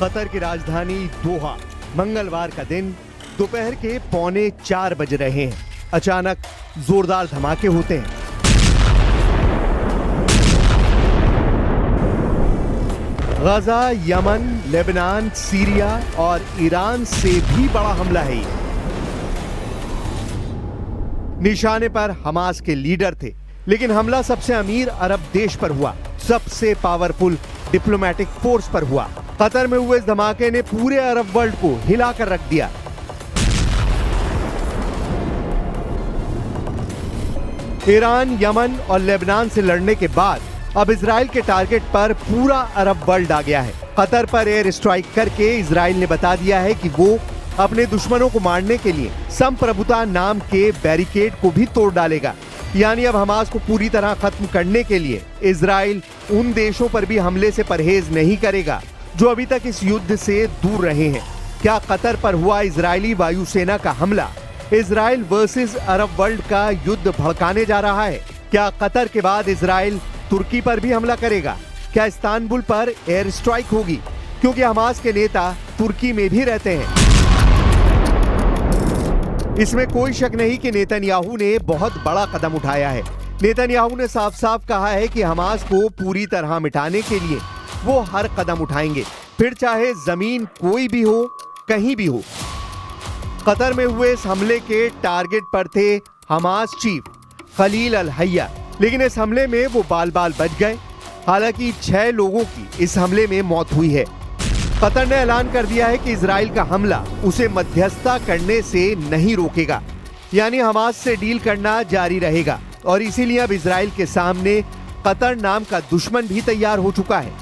Qatar की राजधानी दोहा, मंगलवार का दिन दोपहर के 3:45 बज रहे हैं। अचानक जोरदार धमाके होते हैं। गाजा, यमन, लेबनान, सीरिया और ईरान से भी बड़ा हमला है ये। निशाने पर हमास के लीडर थे, लेकिन हमला सबसे अमीर अरब देश पर हुआ, सबसे पावरफुल डिप्लोमेटिक फोर्स पर हुआ। कतर में हुए इस धमाके ने पूरे अरब वर्ल्ड को हिलाकर रख दिया। ईरान, यमन और लेबनान से लड़ने के बाद अब इजराइल के टारगेट पर पूरा अरब वर्ल्ड आ गया है। कतर पर एयर स्ट्राइक करके इजराइल ने बता दिया है कि वो अपने दुश्मनों को मारने के लिए संप्रभुता नाम के बैरिकेड को भी तोड़ डालेगा। यानी अब हमास को पूरी तरह खत्म करने के लिए इजराइल उन देशों पर भी हमले से परहेज नहीं करेगा जो अभी तक इस युद्ध से दूर रहे हैं। क्या कतर पर हुआ इजरायली वायुसेना का हमला इजराइल वर्सेस अरब वर्ल्ड का युद्ध भड़काने जा रहा है? क्या कतर के बाद इजराइल तुर्की पर भी हमला करेगा? क्या इस्तांबुल पर एयर स्ट्राइक होगी? क्योंकि हमास के नेता तुर्की में भी रहते हैं। इसमें कोई शक नहीं कि नेतन्याहू ने बहुत बड़ा कदम उठाया है। नेतन्याहू ने साफ साफ कहा है कि हमास को पूरी तरह मिटाने के लिए वो हर कदम उठाएंगे, फिर चाहे जमीन कोई भी हो, कहीं भी हो। कतर में हुए इस हमले के टारगेट पर थे हमास चीफ खलील अल हैया, लेकिन इस हमले में वो बाल बाल बच गए। हालांकि 6 लोगों की इस हमले में मौत हुई है। कतर ने ऐलान कर दिया है कि इजराइल का हमला उसे मध्यस्थता करने से नहीं रोकेगा, यानी हमास से डील करना जारी रहेगा। और इसीलिए अब इजराइल के सामने कतर नाम का दुश्मन भी तैयार हो चुका है।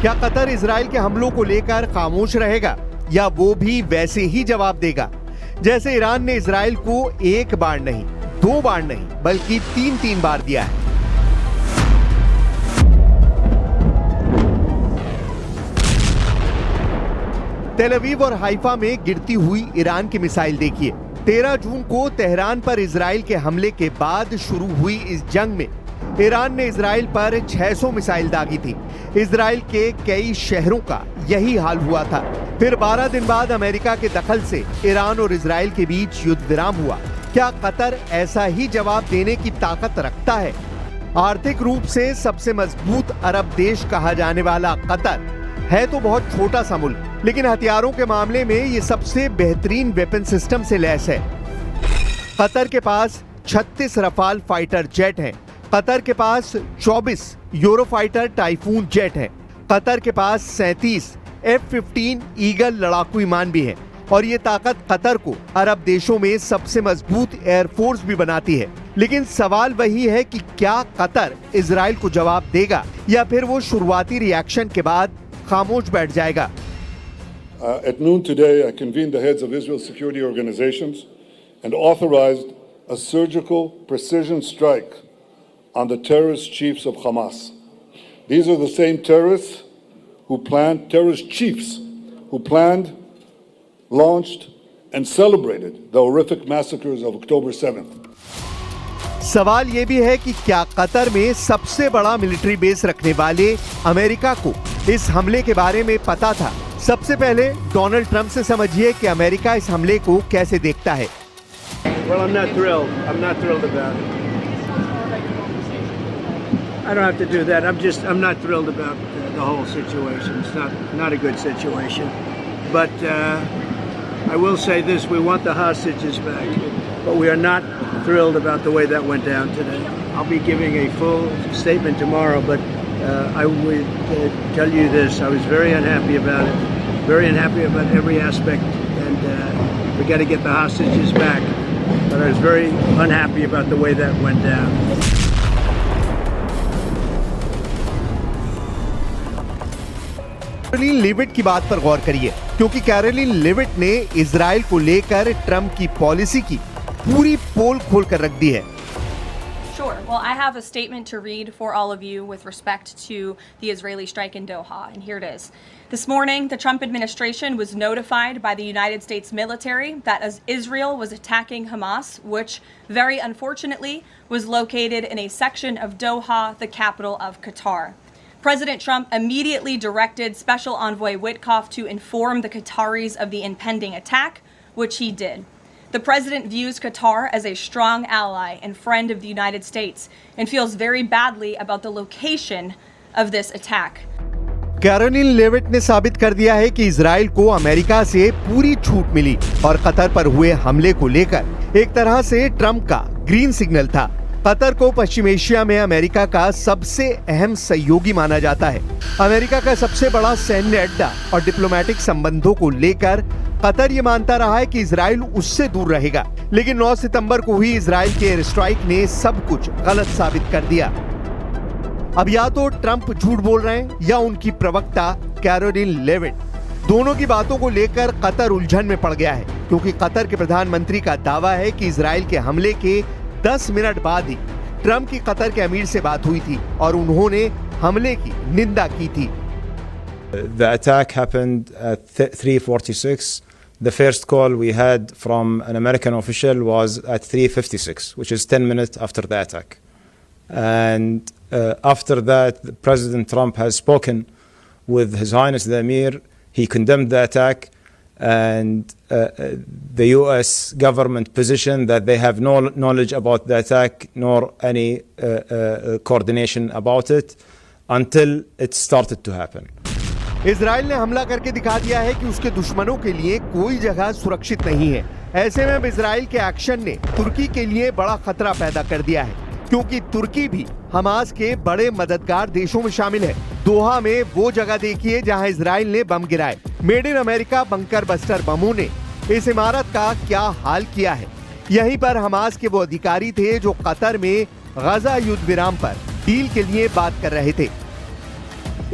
क्या कतर इजराइल के हमलों को लेकर खामोश रहेगा या वो भी वैसे ही जवाब देगा जैसे ईरान ने इजराइल को एक बार नहीं, 2 बार नहीं, बल्कि 3 बार दिया है? तेल अवीव और हाइफा में गिरती हुई ईरान की मिसाइल देखिए। 13 जून को तेहरान पर इजराइल के हमले के बाद शुरू हुई इस जंग में ईरान ने इजराइल पर 600 मिसाइल दागी थी। इजराइल के कई शहरों का यही हाल हुआ था। फिर 12 दिन बाद अमेरिका के दखल से ईरान और इजराइल के बीच युद्ध विराम हुआ। क्या कतर ऐसा ही जवाब देने की ताकत रखता है? आर्थिक रूप से सबसे मजबूत अरब देश कहा जाने वाला कतर है तो बहुत छोटा सा मुल्क, लेकिन हथियारों के मामले में ये सबसे बेहतरीन वेपन सिस्टम से लैस है। कतर के पास 36 रफाल फाइटर जेट हैं। कतर के पास 24 यूरोफाइटर टाइफून जेट हैं। कतर के पास 37 F-15 ईगल लड़ाकू विमान भी हैं। और ये ताकत कतर को अरब देशों में सबसे मजबूत एयरफोर्स भी बनाती है। लेकिन सवाल वही है कि क्या कतर इजराइल को जवाब देगा या फिर वो शुरुआती रिएक्शन के बाद खामोश बैठ जाएगा? At noon today, I convened the heads of Israel's security organizations and authorized a surgical precision strike on the terrorist chiefs of Hamas. These are the same terrorist chiefs who planned, launched, and celebrated the horrific massacres of October 7th. सवाल ये भी है कि क्या Qatar में सबसे बड़ा military base रखने वाले अमेरिका को इस हमले के बारे में पता था? सबसे पहले डोनाल्ड ट्रंप से समझिए कि अमेरिका इस हमले को कैसे देखता है। Well, I'm not thrilled. I'm not thrilled about it. I don't have to do that. I'm not thrilled about the whole situation. It's not a good situation. But I will say this: we want the hostages back, but we are not thrilled about the way that went down today. I'll be giving a full statement tomorrow, but I would tell you this: I was very unhappy about it. Very unhappy about every aspect, and we got to get the hostages back. But I was very unhappy about the way that went down. Karoline Leavitt की बात पर गौर करिए, क्योंकि Karoline Leavitt ने Israel को लेकर Trump की policy की पूरी पोल खोल कर रख दी है। Sure. Well, I have a statement to read for all of you with respect to the Israeli strike in Doha, and here it is. This morning, the Trump administration was notified by the United States military that as Israel was attacking Hamas, which very unfortunately was located in a section of Doha, the capital of Qatar. President Trump immediately directed Special Envoy Witkoff to inform the Qataris of the impending attack, which he did. The president views Qatar as a strong ally and friend of the United States and feels very badly about the location of this attack. Karoline Leavitt ने साबित कर दिया है कि Israel को America से पूरी छूट मिली और कतर पर हुए हमले को लेकर एक तरह से ट्रंप का ग्रीन सिग्नल था। कतर को पश्चिम एशिया में अमेरिका का सबसे अहम सहयोगी माना जाता है। अमेरिका का सबसे बड़ा सैन्य अड्डा और डिप्लोमेटिक संबंधों को लेकर कतर ये मानता रहा है कि इजराइल उससे दूर रहेगा, लेकिन 9 सितंबर को हुई इजराइल के एयर स्ट्राइक ने सब कुछ गलत साबित कर दिया। अब या तो ट्रंप झूठ बोल रहे हैं या उनकी प्रवक्ता कैरोलिन लेविट, दोनों की बातों को लेकर कतर उलझन में पड़ गया है, क्योंकि कतर के प्रधानमंत्री का दावा है कि इजराइल के हमले के 10 मिनट बाद ही ट्रंप की कतर के अमीर से बात हुई थी और उन्होंने हमले की निंदा की थी। The attack happened at 3:46. The first call we had from an American official was at 3:56, which is 10 minutes after the attack. And after that, President Trump has spoken with His Highness the Emir. He condemned the attack, and the U.S. government positioned that they have no knowledge about the attack nor any coordination about it until it started to happen. Israel ने हमला करके दिखा दिया है कि उसके दुश्मनों के लिए कोई जगह सुरक्षित नहीं है। ऐसे में अब इजराइल के एक्शन ने तुर्की के लिए बड़ा खतरा पैदा कर दिया है, क्योंकि तुर्की भी हमास के बड़े मददगार देशों में शामिल है। दोहा में वो जगह देखिए जहां इजराइल ने बम गिराए। Made in America bunker buster बमों ने इस इमारत का क्या हाल किया है। यहीं पर हमास के वो अधिकारी थे जो कतर में गजा युद्ध विराम पर डील के लिए बात कर रहे थे।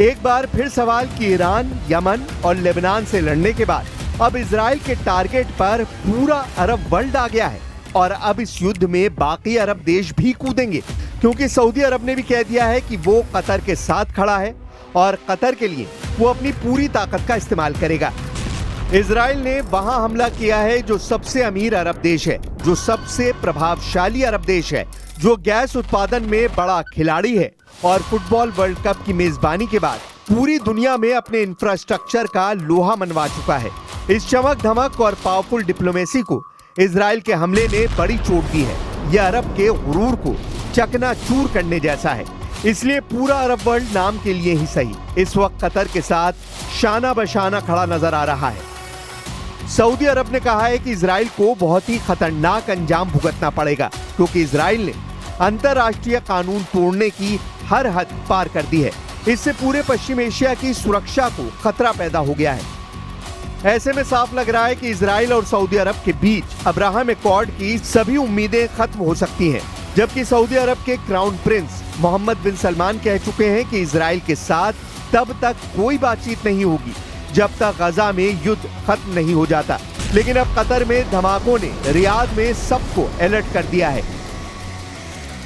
एक बार फिर सवाल कि ईरान, यमन और लेबनान से लड़ने के बाद अब इजराइल के टारगेट पर पूरा अरब वर्ल्ड आ गया है और अब इस युद्ध में बाकी अरब देश भी कूदेंगे, क्योंकि सऊदी अरब ने भी कह दिया है कि वो कतर के साथ खड़ा है और कतर के लिए वो अपनी पूरी ताकत का इस्तेमाल करेगा। इजराइल ने वहां हमला किया है जो सबसे अमीर अरब देश है, जो सबसे प्रभावशाली अरब देश है, जो गैस उत्पादन में बड़ा खिलाड़ी है और फुटबॉल वर्ल्ड कप की मेजबानी के बाद पूरी दुनिया में अपने इंफ्रास्ट्रक्चर का लोहा मनवा चुका है। इस चमक धमक और पावरफुल डिप्लोमेसी को इजराइल के हमले ने बड़ी चोट दी है। यह अरब के गुरूर को चकनाचूर करने जैसा है। इसलिए पूरा अरब वर्ल्ड नाम के लिए ही सही इस वक्त कतर के साथ शाना बशाना खड़ा नजर आ रहा है। सऊदी अरब ने कहा है कि इजराइल को बहुत ही खतरनाक अंजाम भुगतना पड़ेगा, क्योंकि इजराइल ने अंतर्राष्ट्रीय कानून तोड़ने की हर हद पार कर दी है। इससे पूरे पश्चिम एशिया की सुरक्षा को खतरा पैदा हो गया है। ऐसे में साफ लग रहा है कि इजराइल और सऊदी अरब के बीच अब्राहम एकॉर्ड की सभी उम्मीदें खत्म हो सकती हैं, जबकि सऊदी अरब के क्राउन प्रिंस मोहम्मद बिन सलमान कह चुके हैं कि इजराइल के साथ तब तक कोई बातचीत नहीं होगी जब तक गजा में युद्ध खत्म नहीं हो जाता। लेकिन अब कतर में धमाकों ने रियाद में सबको अलर्ट कर दिया है।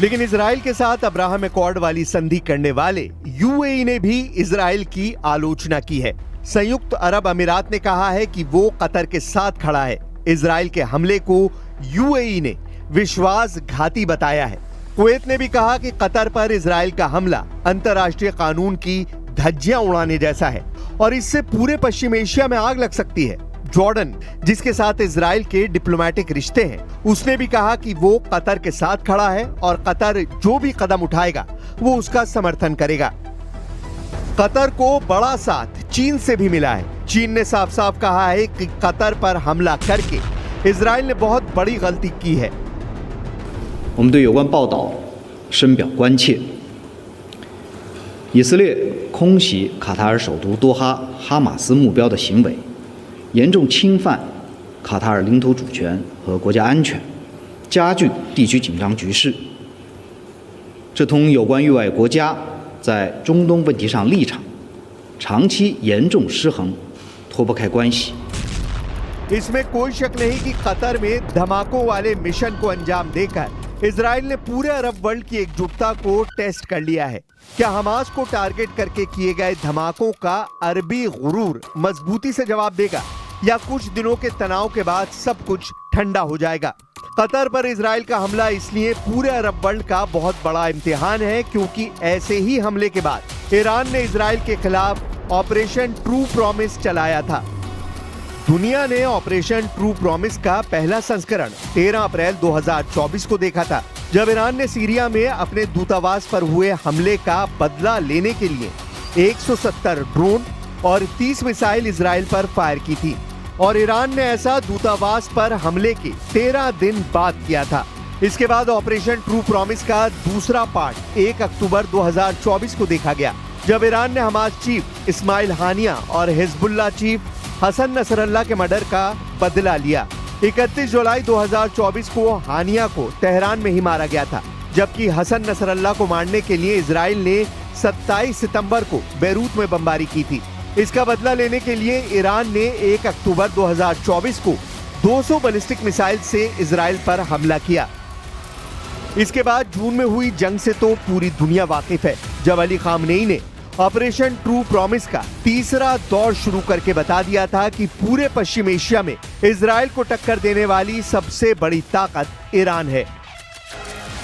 लेकिन इजराइल के साथ अब्राहम एकॉर्ड वाली संधि करने वाले यूएई ने भी इजराइल की आलोचना की है। संयुक्त अरब अमीरात ने कहा है कि वो कतर के साथ खड़ा है। इजराइल के हमले को यूएई ने विश्वासघाती बताया है। कुवैत ने भी कहा कि कतर पर इजराइल का हमला अंतर्राष्ट्रीय कानून की धज्जियां उड़ाने जैसा है और इससे पूरे पश्चिम एशिया में आग लग सकती है। जॉर्डन, जिसके साथ इजराइल के डिप्लोमेटिक रिश्ते हैं, उसने भी कहा कि वो कतर के साथ खड़ा है और कतर जो भी कदम उठाएगा वो उसका समर्थन करेगा। कतर को बड़ा साथ चीन से भी मिला है। चीन ने साफ साफ कहा है कि कतर पर हमला करके इजराइल ने बहुत बड़ी गलती की है। 我们对有关报道深表关切。以色列空袭卡塔尔首都多哈哈马斯目标的行为，严重侵犯卡塔尔领土主权和国家安全，加剧地区紧张局势。这同有关域外国家在中东问题上立场长期严重失衡脱不开关系。 इसमें कोई शक नहीं कि कतर में धमाकों वाले मिशन को अंजाम देकर इजराइल ने पूरे अरब वर्ल्ड की एकजुटता को टेस्ट कर लिया है। क्या हमास को टारगेट करके किए गए धमाकों का अरबी गुरूर मजबूती से जवाब देगा या कुछ दिनों के तनाव के बाद सब कुछ ठंडा हो जाएगा? कतर पर इजराइल का हमला इसलिए पूरे अरब वर्ल्ड का बहुत बड़ा इम्तिहान है क्योंकि ऐसे ही हमले के बाद ईरान ने इजराइल के खिलाफ ऑपरेशन ट्रू प्रॉमिस चलाया था। दुनिया ने ऑपरेशन ट्रू प्रॉमिस का पहला संस्करण 13 अप्रैल 2024 को देखा था, जब ईरान ने सीरिया में अपने दूतावास पर हुए हमले का बदला लेने के लिए 170 ड्रोन और 30 मिसाइल इजराइल पर फायर की थी और ईरान ने ऐसा दूतावास पर हमले के 13 दिन बाद किया था। इसके बाद ऑपरेशन ट्रू प्रॉमिस का दूसरा पार्ट 1 अक्टूबर 2024 को देखा गया, जब ईरान ने हमास चीफ इस्माइल हानिया और हिजबुल्लाह चीफ हसन नसरल्लाह के मर्डर का बदला लिया। 31 जुलाई 2024 को हानिया को तेहरान में ही मारा गया था, जबकि हसन नसरल्लाह को मारने के लिए इजराइल ने 27 सितंबर को बेरूत में बमबारी की थी। इसका बदला लेने के लिए ईरान ने 1 अक्टूबर 2024 को 200 बैलिस्टिक मिसाइल से इजराइल पर हमला किया। इसके बाद जून में हुई जंग से तो पूरी दुनिया वाकिफ है, जब अली खामनेई ने ऑपरेशन ट्रू प्रॉमिस का तीसरा दौर शुरू करके बता दिया था कि पूरे पश्चिम एशिया में इजराइल को टक्कर देने वाली सबसे बड़ी ताकत ईरान है।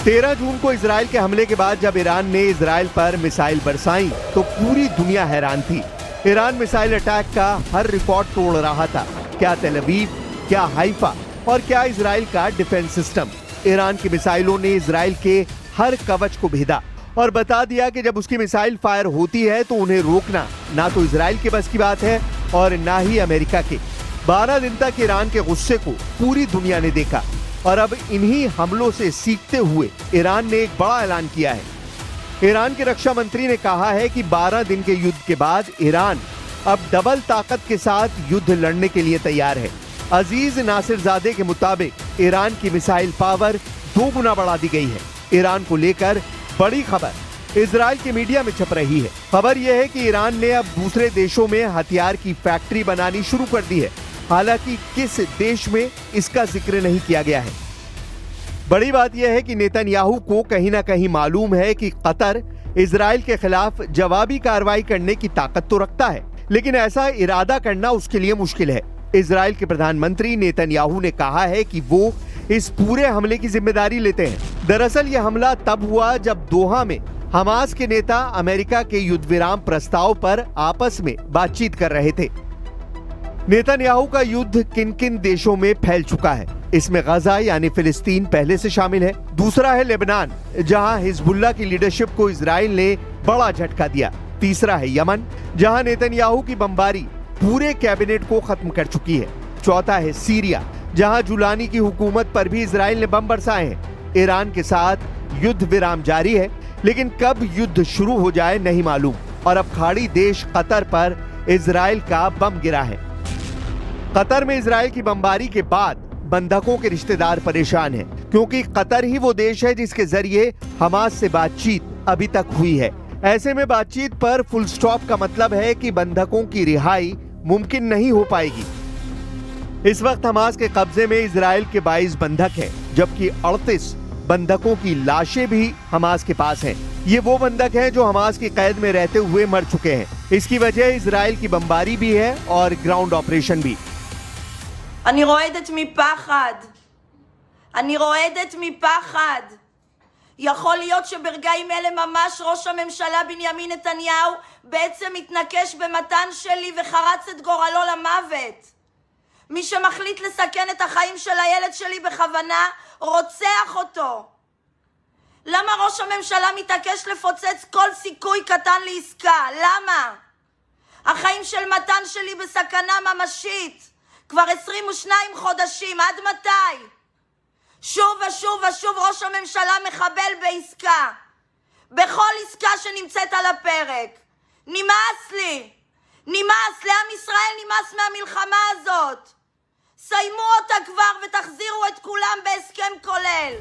13 जून को इजराइल के हमले के बाद जब ईरान ने इजराइल पर मिसाइल बरसाई तो पूरी दुनिया हैरान थी। ईरान मिसाइल अटैक का हर रिकॉर्ड तोड़ रहा था। क्या तेल अवीव, क्या हाइफा और क्या इजराइल का डिफेंस सिस्टम। ईरान की मिसाइलों ने इजराइल के हर कवच को भेदा और बता दिया कि जब उसकी मिसाइल फायर होती है तो उन्हें रोकना ना तो इजराइल के बस की बात है और ना ही अमेरिका के। 12 दिन तक ईरान के गुस्से को पूरी दुनिया ने देखा और अब इन्हीं हमलों से सीखते हुए ईरान ने एक बड़ा ऐलान किया है। ईरान के रक्षा मंत्री ने कहा है कि 12 दिन के युद्ध के बाद ईरान अब डबल ताकत के साथ युद्ध लड़ने के लिए तैयार है। अजीज नासिरजादे के मुताबिक ईरान की मिसाइल पावर 2 गुना बढ़ा दी गई है। ईरान को लेकर बड़ी खबर इजराइल के मीडिया में छप रही है। खबर यह है कि ईरान ने अब दूसरे देशों में हथियार की फैक्ट्री बनानी शुरू कर दी है, हालांकि किस देश में इसका जिक्र नहीं किया गया है। बड़ी बात यह है कि नेतन्याहू को कहीं ना कहीं मालूम है कि कतर इजराइल के खिलाफ जवाबी कार्रवाई करने की ताकत तो रखता है, लेकिन ऐसा इरादा करना उसके लिए मुश्किल है। इजराइल के प्रधानमंत्री नेतन्याहू ने कहा है कि वो इस पूरे हमले की जिम्मेदारी लेते हैं। दरअसल यह हमला तब हुआ जब दोहा में हमास के नेता अमेरिका के युद्ध विराम प्रस्ताव पर आपस में बातचीत कर रहे थे। नेतन्याहू का युद्ध किन किन देशों में फैल चुका है, इसमें गजा यानी फिलिस्तीन पहले से शामिल है। दूसरा है लेबनान, जहां हिजबुल्लाह की लीडरशिप को इजराइल ने बड़ा झटका दिया। तीसरा है यमन, जहां नेतन्याहू की बमबारी पूरे कैबिनेट को खत्म कर चुकी है। चौथा है सीरिया, जहां जुलानी की हुकूमत पर भी इजराइल ने बम बरसाए हैं। ईरान के साथ युद्ध विराम जारी है, लेकिन कब युद्ध शुरू हो जाए नहीं मालूम। और अब खाड़ी देश कतर पर इजराइल का बम गिरा है। कतर में इजराइल की बमबारी के बाद बंधकों के रिश्तेदार परेशान हैं, क्योंकि कतर ही वो देश है जिसके जरिए हमास से बातचीत अभी तक हुई है। ऐसे में बातचीत पर फुल स्टॉप का मतलब है कि बंधकों की रिहाई मुमकिन नहीं हो पाएगी। इस वक्त हमास के कब्जे में इजराइल के 22 बंधक हैं, जबकि 38 बंधकों की लाशें भी हमास के पास हैं। ये वो बंधक हैं जो हमास की कैद में रहते हुए मर चुके हैं। इसकी वजह इजराइल की बमबारी भी है और ग्राउंड ऑपरेशन भी। אני רועדת מפחד. אני רועדת מפחד. יכול להיות שברגעים אלה ממש ראש הממשלה בנימין נתניהו בעצם מתנקש במתן שלי וחרץ את גורלו למוות. מי שמחליט לסכן את החיים של הילד שלי בכוונה רוצח אותו. למה ראש הממשלה מתעקש לפוצץ כל סיכוי קטן לעסקה? למה? החיים של מתן שלי בסכנה ממשית. כבר 22 חודשים, עד מתי? שוב ושוב ושוב ראש הממשלה מחבל בעסקה. בכל עסקה שנמצאת על הפרק. נמאס לי. נמאס, לעם ישראל נמאס מהמלחמה הזאת. סיימו אותה כבר ותחזירו את כולם בהסכם כולל.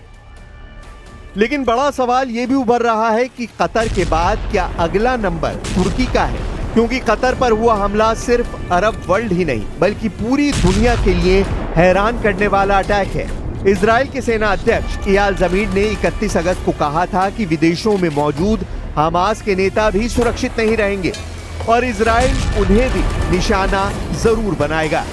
लेकिन बड़ा सवाल ये भी उभर रहा है कि कतर के बाद क्या अगला नंबर तुर्की का है, क्योंकि कतर पर हुआ हमला सिर्फ अरब वर्ल्ड ही नहीं बल्कि पूरी दुनिया के लिए हैरान करने वाला अटैक है। इजराइल के सेना अध्यक्ष इयाल ज़मीर ने 31 अगस्त को कहा था कि विदेशों में मौजूद हमास के नेता भी सुरक्षित नहीं रहेंगे और इजराइल उन्हें भी निशाना जरूर बनाएगा।